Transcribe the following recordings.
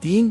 3.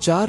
4.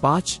5.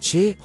6.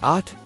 8.